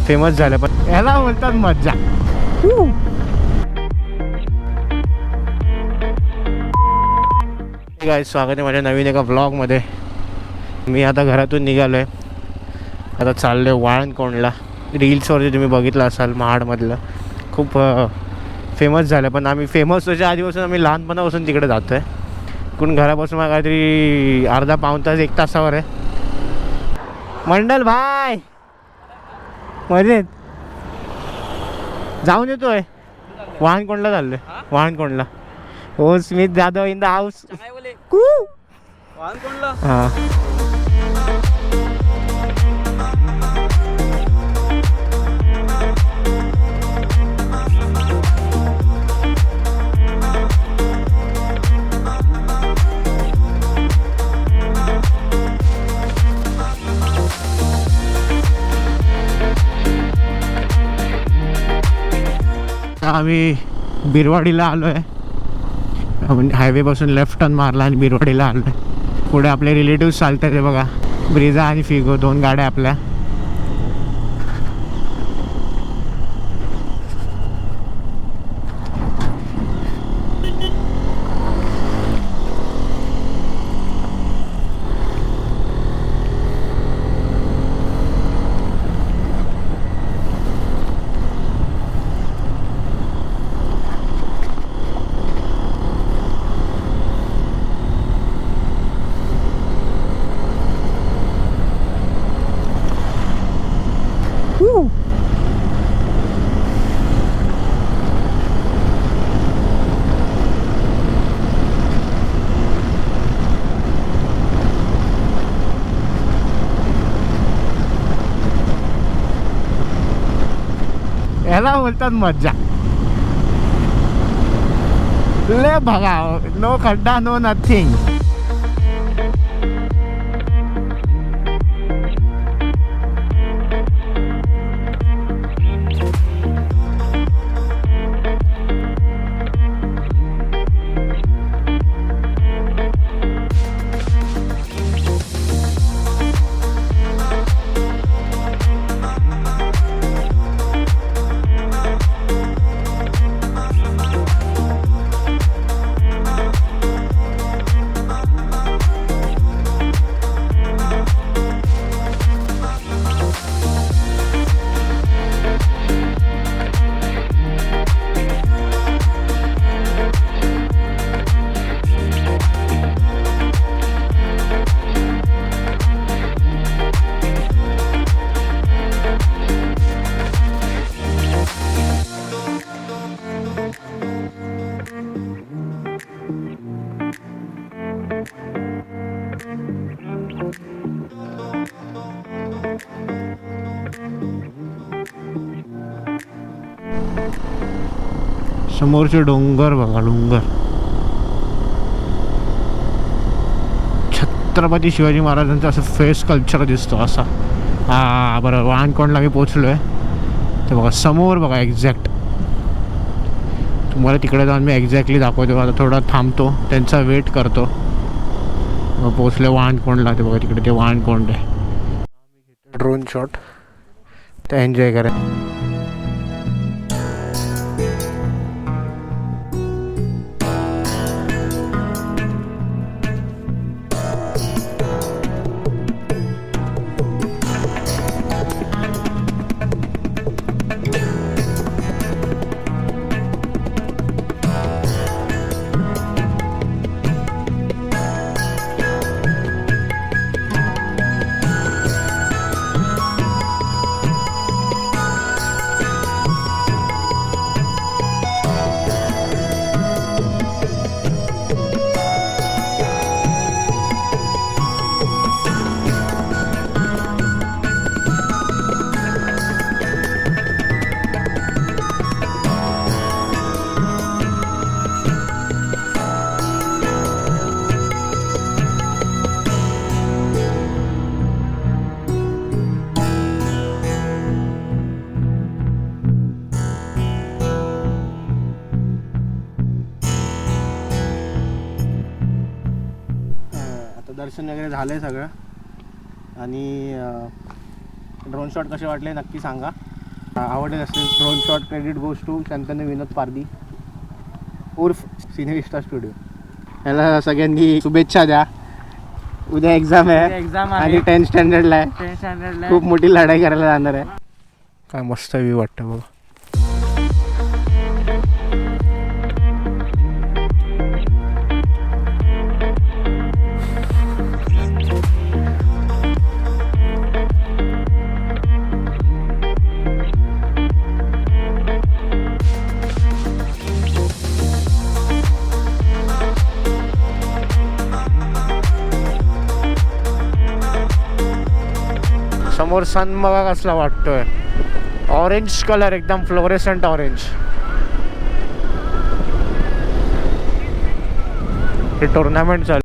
Famous झालं, पण याला बोलतात मज्जा. गाईस, स्वागत आहे माझ्या नवीन एका व्लॉगमध्ये. मी आता घरातून निघालो आहे, आता चाललो आहे वाळणकोंडला. रील्सवरती तुम्ही बघितलं असाल, महाडमधलं खूप फेमस झालं. पण आम्ही फेमस त्याच्या आधीपासून आम्ही लहानपणापासून तिकडे जातो आहे. कोण घरापासून मला काहीतरी अर्धा पाऊण तास 1 तासावर आहे. मंडल भाई मजेत, जाऊन येतोय. वाळणकोंडला चाललोय, वाळणकोंडला. हो, Smith Jadhav in the house. हां, आम्ही बिरवाडीला आलो आहे. म्हणजे हायवेपासून लेफ्ट टर्न मारला आणि बिरवाडीला आलो आहे. पुढे आपले रिलेटिव्स चालतात आहे बघा, ब्रिझा आणि फिगो, 2 गाड्या आपल्या. याला बोलतात मज्जा. ले बघा, नो खड्डा नो नथिंग. समोरचे डोंगर बघा, डोंगर. छत्रपती शिवाजी महाराजांचा असं फेस कल्चर दिसतो असा. हा बरं, वाळणकोंडला मी पोचलो आहे. ते बघा समोर बघा, एक्झॅक्ट. तुम्हाला तिकडे जाऊन मी एक्झॅक्टली दाखवतो. आता थोडा थांबतो, त्यांचा वेट करतो. मग पोचले वाळणकोंडला. ते बघा तिकडे ते वाळणकोंड आहे. ड्रोन शॉट ते एन्जॉय करा. दर्शन वगैरे झालं आहे सगळं. आणि ड्रोन शॉट कसे वाटले नक्की सांगा. आवडत असेल drone shot credit goes to Shantanu Vinod Pardi उर्फ सिनेविस्टा स्टुडिओ. याला सगळ्यांनी शुभेच्छा द्या. उद्या एक्झाम आहे आणि 10th स्टँडर्डला आहे. खूप मोठी लढाई करायला जाणार आहे. काय मस्त व्ह्यू वाटतं बघा. समोर सन बघा कसला वाटतोय. ऑरेंज कलर एकदम फ्लोरेसंट ऑरेंज. हे टुर्नामेंट चालू